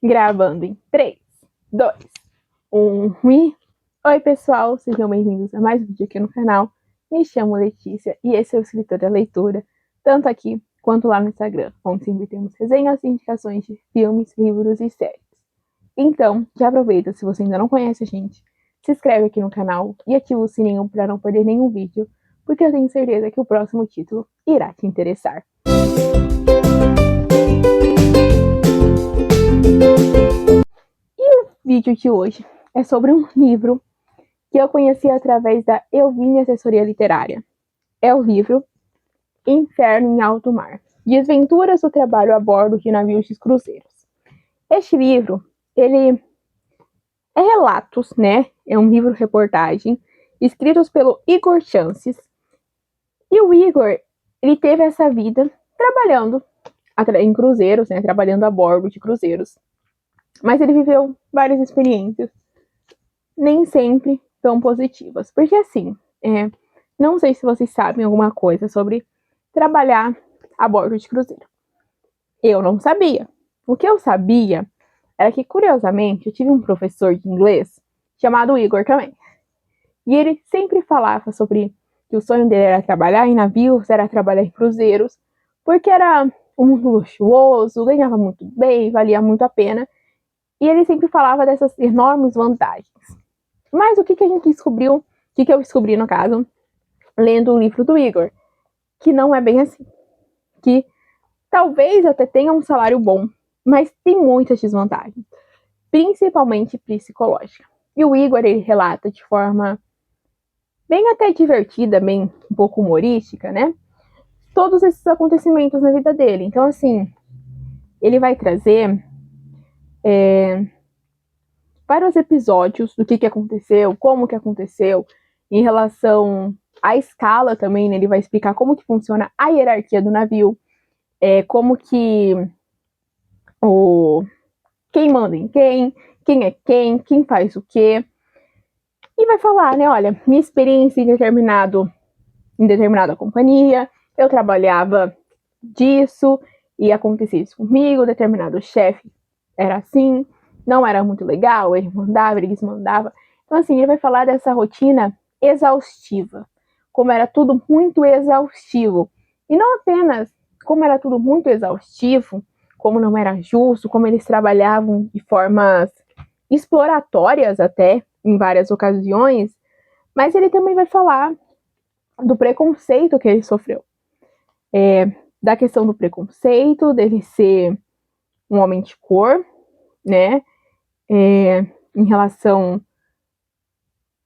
Gravando em 3, 2, 1 e... Oi pessoal, sejam bem-vindos a mais um vídeo aqui no canal. Me chamo Letícia e esse é o Escritora Leitura, tanto aqui quanto lá no Instagram, onde sempre temos resenhas e indicações de filmes, livros e séries. Então, já aproveita, se você ainda não conhece a gente, se inscreve aqui no canal e ativa o sininho para não perder nenhum vídeo, porque eu tenho certeza que o próximo título irá te interessar. O vídeo de hoje é sobre um livro que eu conheci através da Elvine Assessoria Literária. É o livro Inferno em Alto Mar, Desventuras do Trabalho a Bordo de Navios de Cruzeiros. Este livro, ele é relatos, né? É um livro-reportagem, escritos pelo Igor Chances. E o Igor, ele teve essa vida trabalhando em cruzeiros, né? Trabalhando a bordo de cruzeiros. Mas ele viveu várias experiências, nem sempre tão positivas. Porque assim, não sei se vocês sabem alguma coisa sobre trabalhar a bordo de cruzeiro. Eu não sabia. O que eu sabia era que, curiosamente, eu tive um professor de inglês chamado Igor também. E ele sempre falava sobre que o sonho dele era trabalhar em navios, era trabalhar em cruzeiros, porque era um mundo luxuoso, ganhava muito bem, valia muito a pena. E ele sempre falava dessas enormes vantagens. Mas o que a gente descobriu, o que eu descobri no caso, lendo o livro do Igor, que não é bem assim. Que talvez até tenha um salário bom, mas tem muitas desvantagens, principalmente psicológica. E o Igor, ele relata de forma bem até divertida, bem um pouco humorística, né? Todos esses acontecimentos na vida dele. Então, assim, ele vai trazer vários episódios do que aconteceu, como que aconteceu, em relação à escala também, né? Ele vai explicar como que funciona a hierarquia do navio, como que quem manda em quem é quem faz o quê. E vai falar, né, olha, minha experiência em determinada companhia, eu trabalhava disso e acontecia isso comigo, determinado chefe era assim, não era muito legal, ele mandava, ele desmandava. Então, assim, ele vai falar dessa rotina exaustiva, como era tudo muito exaustivo. E não apenas como era tudo muito exaustivo, como não era justo, como eles trabalhavam de formas exploratórias até, em várias ocasiões, mas ele também vai falar do preconceito que ele sofreu. Da questão do preconceito, dele ser um homem de cor, né? Em relação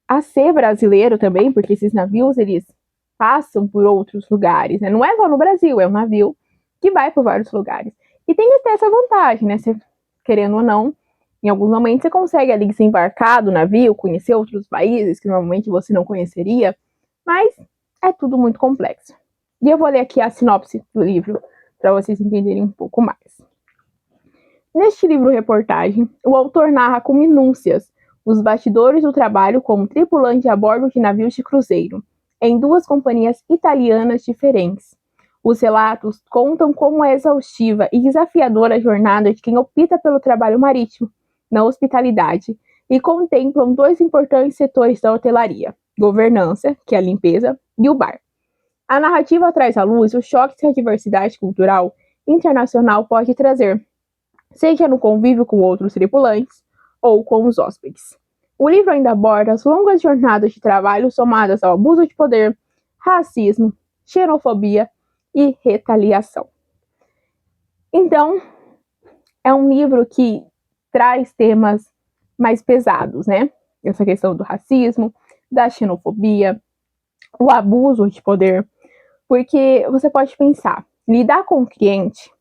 a ser brasileiro também, porque esses navios, eles passam por outros lugares, né? Não é só no Brasil, é um navio que vai por vários lugares. E tem até essa vantagem, né? Você, querendo ou não, em alguns momentos você consegue ali desembarcar do navio, conhecer outros países que normalmente você não conheceria, mas é tudo muito complexo. E eu vou ler aqui a sinopse do livro para vocês entenderem um pouco mais. Neste livro-reportagem, o autor narra com minúcias os bastidores do trabalho como tripulante a bordo de navios de cruzeiro, em duas companhias italianas diferentes. Os relatos contam como é exaustiva e desafiadora a jornada de quem opta pelo trabalho marítimo, na hospitalidade, e contemplam dois importantes setores da hotelaria: governança, que é a limpeza, e o bar. A narrativa traz à luz os choques que a diversidade cultural internacional pode trazer, seja no convívio com outros tripulantes ou com os hóspedes. O livro ainda aborda as longas jornadas de trabalho somadas ao abuso de poder, racismo, xenofobia e retaliação. Então, é um livro que traz temas mais pesados, né? Essa questão do racismo, da xenofobia, o abuso de poder, porque você pode pensar, lidar com o cliente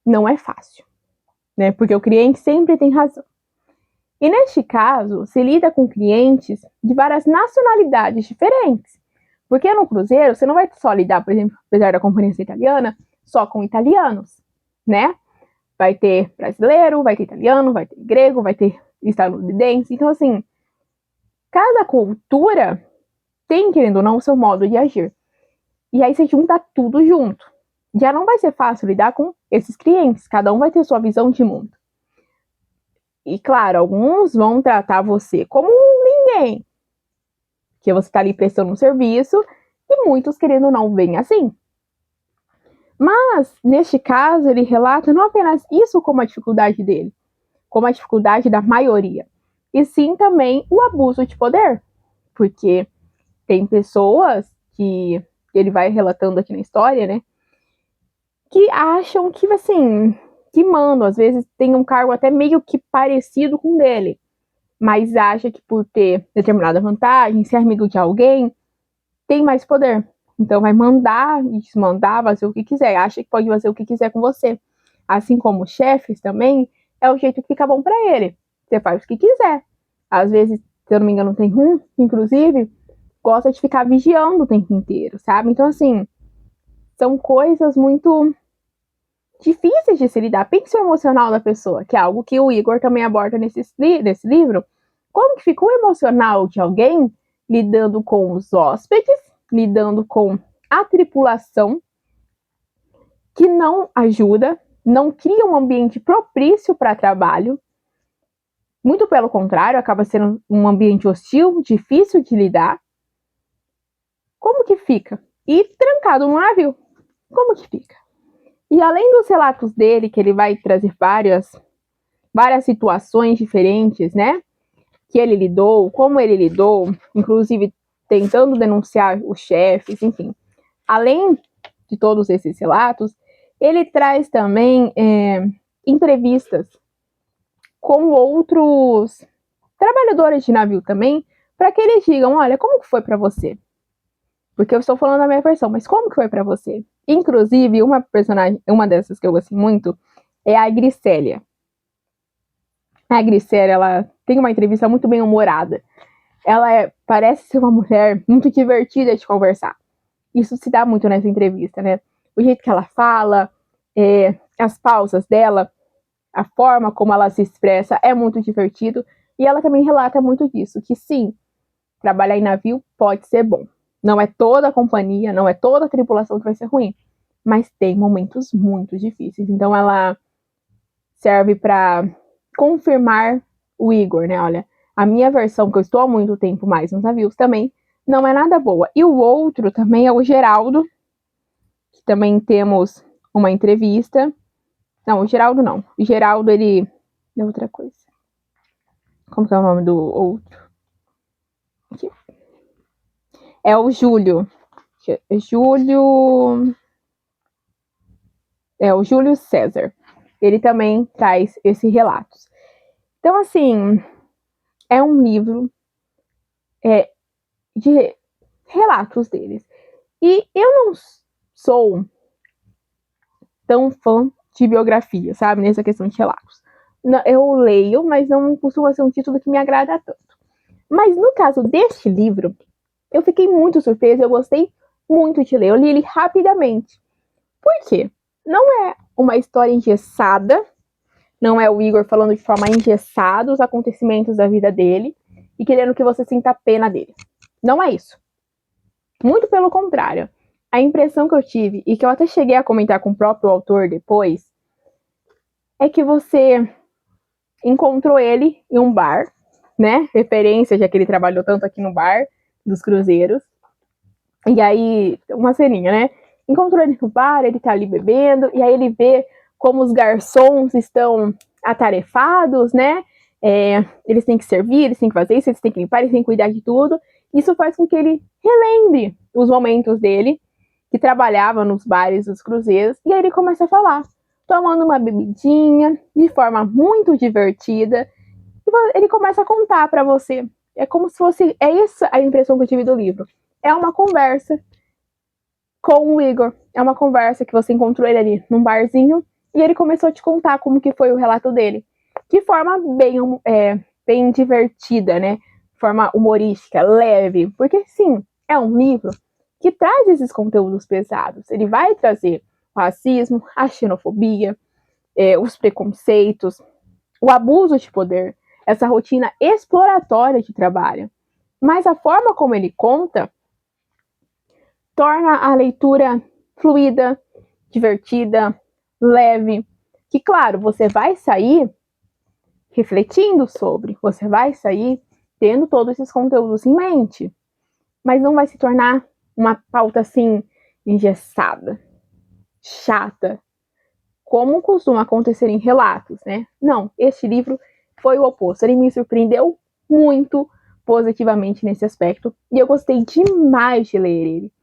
não é fácil, né? Porque o cliente sempre tem razão. E neste caso, se lida com clientes de várias nacionalidades diferentes. Porque no cruzeiro, você não vai só lidar, por exemplo, apesar da companhia ser italiana, só com italianos, né? Vai ter brasileiro, vai ter italiano, vai ter grego, vai ter estadunidense. Então, assim, cada cultura tem, querendo ou não, o seu modo de agir. E aí você junta tudo junto. Já não vai ser fácil lidar com esses clientes, cada um vai ter sua visão de mundo. E claro, alguns vão tratar você como ninguém, que você está ali prestando um serviço, e muitos, querendo ou não, veem assim. Mas, neste caso, ele relata não apenas isso como a dificuldade dele, como a dificuldade da maioria, e sim também o abuso de poder. Porque tem pessoas que ele vai relatando aqui na história, né, que acham que, assim, que mandam, às vezes tem um cargo até meio que parecido com o dele, mas acha que por ter determinada vantagem, ser amigo de alguém, tem mais poder. Então vai mandar e desmandar, fazer o que quiser. Acha que pode fazer o que quiser com você. Assim como os chefes também, é o jeito que fica bom para ele. Você faz o que quiser. Às vezes, se eu não me engano, tem um, inclusive, gosta de ficar vigiando o tempo inteiro, sabe? Então, assim, são coisas muito difíceis de se lidar. Pense o emocional da pessoa, que é algo que o Igor também aborda nesse livro. Como que fica o emocional de alguém lidando com os hóspedes, lidando com a tripulação, que não ajuda, não cria um ambiente propício para trabalho. Muito pelo contrário, acaba sendo um ambiente hostil, difícil de lidar. Como que fica? E trancado no navio. Como que fica? E além dos relatos dele, que ele vai trazer várias situações diferentes, né? Que ele lidou, como ele lidou, inclusive tentando denunciar os chefes, enfim. Além de todos esses relatos, ele traz também entrevistas com outros trabalhadores de navio também, para que eles digam, olha, como que foi para você? Porque eu estou falando a minha versão, mas como que foi para você? Inclusive, uma personagem, uma dessas que eu gostei muito, é a Grisélia. A Grisélia, ela tem uma entrevista muito bem humorada. Ela parece ser uma mulher muito divertida de conversar. Isso se dá muito nessa entrevista, né? O jeito que ela fala, as pausas dela, a forma como ela se expressa é muito divertido. E ela também relata muito disso, que sim, trabalhar em navio pode ser bom. Não é toda a companhia, não é toda a tripulação que vai ser ruim, mas tem momentos muito difíceis. Então ela serve para confirmar o Igor, né? Olha, a minha versão, que eu estou há muito tempo mais nos navios, também não é nada boa. E o outro também é o Geraldo, que também temos uma entrevista. Não, o Geraldo não. O Geraldo, ele é outra coisa. Como que é o nome do outro? Aqui. É o Júlio. É o Júlio César. Ele também traz esses relatos. Então, assim, é um livro de relatos deles. E eu não sou tão fã de biografia, sabe? Nessa questão de relatos. Eu leio, mas não costuma ser um título que me agrada tanto. Mas no caso deste livro, eu fiquei muito surpresa, eu gostei muito de ler. Eu li ele rapidamente. Por quê? Não é uma história engessada, não é o Igor falando de forma engessada os acontecimentos da vida dele e querendo que você sinta pena dele. Não é isso. Muito pelo contrário. A impressão que eu tive, e que eu até cheguei a comentar com o próprio autor depois, é que você encontrou ele em um bar, né? Referência, já que ele trabalhou tanto aqui no bar dos cruzeiros. E aí, uma ceninha, né? Encontrou ele no bar, ele tá ali bebendo, e aí ele vê como os garçons estão atarefados, né? Eles têm que servir, eles têm que fazer isso, eles têm que limpar, eles têm que cuidar de tudo. Isso faz com que ele relembre os momentos dele, que trabalhava nos bares dos cruzeiros, e aí ele começa a falar, tomando uma bebidinha, de forma muito divertida, e ele começa a contar para você. É como se fosse, é essa a impressão que eu tive do livro. É uma conversa com o Igor. É uma conversa que você encontrou ele ali num barzinho e ele começou a te contar como que foi o relato dele. De forma bem divertida, né? De forma humorística, leve. Porque, sim, é um livro que traz esses conteúdos pesados. Ele vai trazer o racismo, a xenofobia, os preconceitos, o abuso de poder, essa rotina exploratória de trabalho. Mas a forma como ele conta torna a leitura fluida, divertida, leve, que, claro, você vai sair refletindo sobre. Você vai sair tendo todos esses conteúdos em mente. Mas não vai se tornar uma pauta assim engessada, chata, como costuma acontecer em relatos, né? Não, este livro foi o oposto. Ele me surpreendeu muito positivamente nesse aspecto e eu gostei demais de ler ele.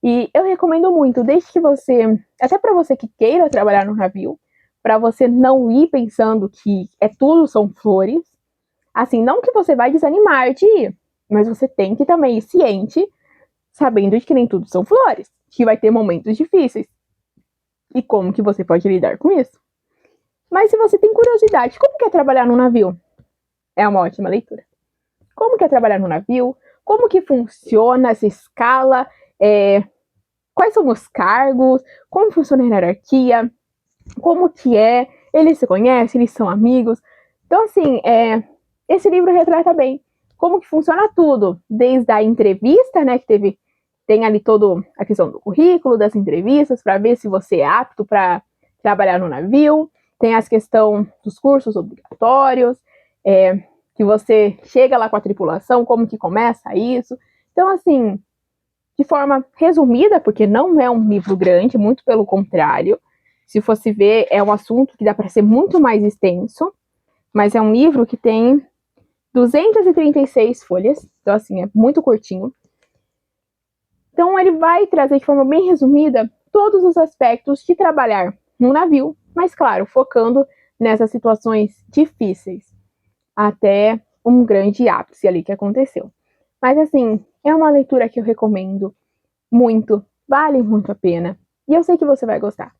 E eu recomendo muito, desde que você, até para você que queira trabalhar no navio, para você não ir pensando que tudo são flores. Assim, não que você vai desanimar de ir, mas você tem que também ir ciente, sabendo de que nem tudo são flores, que vai ter momentos difíceis. E como que você pode lidar com isso? Mas se você tem curiosidade, como que é trabalhar no navio? É uma ótima leitura. Como que é trabalhar no navio? Como que funciona essa escala? Quais são os cargos? Como funciona a hierarquia? Como que é? Eles se conhecem? Eles são amigos? Então, assim, esse livro retrata bem como que funciona tudo, desde a entrevista, né, que tem ali toda a questão do currículo, das entrevistas, para ver se você é apto para trabalhar no navio, tem as questões dos cursos obrigatórios, que você chega lá com a tripulação, como que começa isso. Então, assim, de forma resumida, porque não é um livro grande, muito pelo contrário, se fosse ver, é um assunto que dá para ser muito mais extenso, mas é um livro que tem 236 folhas, então assim, é muito curtinho. Então ele vai trazer de forma bem resumida todos os aspectos de trabalhar no navio, mas claro, focando nessas situações difíceis, até um grande ápice ali que aconteceu. Mas assim, é uma leitura que eu recomendo muito, vale muito a pena, e eu sei que você vai gostar,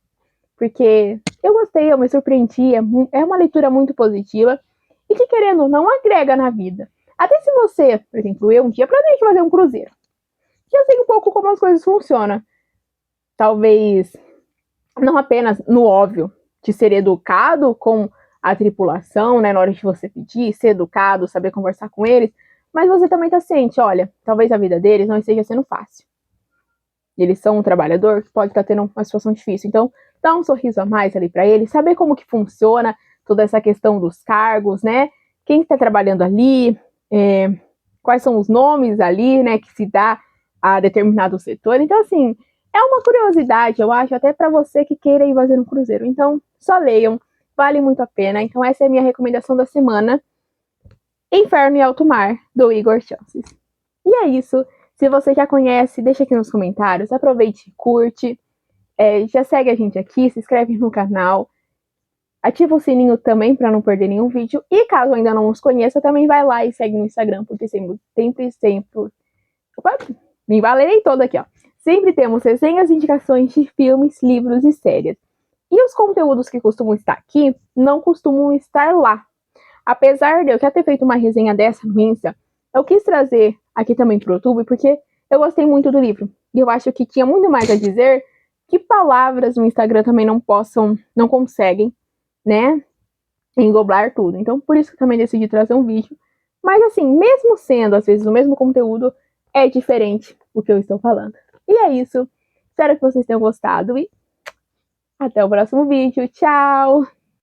porque eu gostei, eu me surpreendi, é uma leitura muito positiva, e que, querendo ou não, agrega na vida. Até se você, por exemplo, um dia planeja fazer um cruzeiro. Já sei um pouco como as coisas funcionam. Talvez não apenas no óbvio de ser educado com a tripulação, né, na hora de você pedir, ser educado, saber conversar com eles, mas você também tá ciente, olha, talvez a vida deles não esteja sendo fácil. Eles são um trabalhador que pode estar tendo uma situação difícil. Então, dá um sorriso a mais ali para eles, saber como que funciona toda essa questão dos cargos, né? Quem está trabalhando ali, quais são os nomes ali, né, que se dá a determinado setor. Então, assim, é uma curiosidade, eu acho, até para você que queira ir fazer um cruzeiro. Então, só leiam, vale muito a pena. Então, essa é a minha recomendação da semana. Inferno e Alto Mar, do Igor Chances. E é isso. Se você já conhece, deixa aqui nos comentários, aproveite, curte, já segue a gente aqui, se inscreve no canal, ativa o sininho também para não perder nenhum vídeo, e caso ainda não nos conheça, também vai lá e segue no Instagram, porque sempre, opa, me valerei toda aqui, ó. Sempre temos resenhas e indicações de filmes, livros e séries. E os conteúdos que costumam estar aqui, não costumam estar lá. Apesar de eu já ter feito uma resenha dessa no Insta, eu quis trazer aqui também pro YouTube, porque eu gostei muito do livro. E eu acho que tinha muito mais a dizer que palavras no Instagram também não conseguem, né, englobar tudo. Então, por isso que eu também decidi trazer um vídeo. Mas assim, mesmo sendo, às vezes, o mesmo conteúdo, é diferente o que eu estou falando. E é isso. Espero que vocês tenham gostado e até o próximo vídeo. Tchau!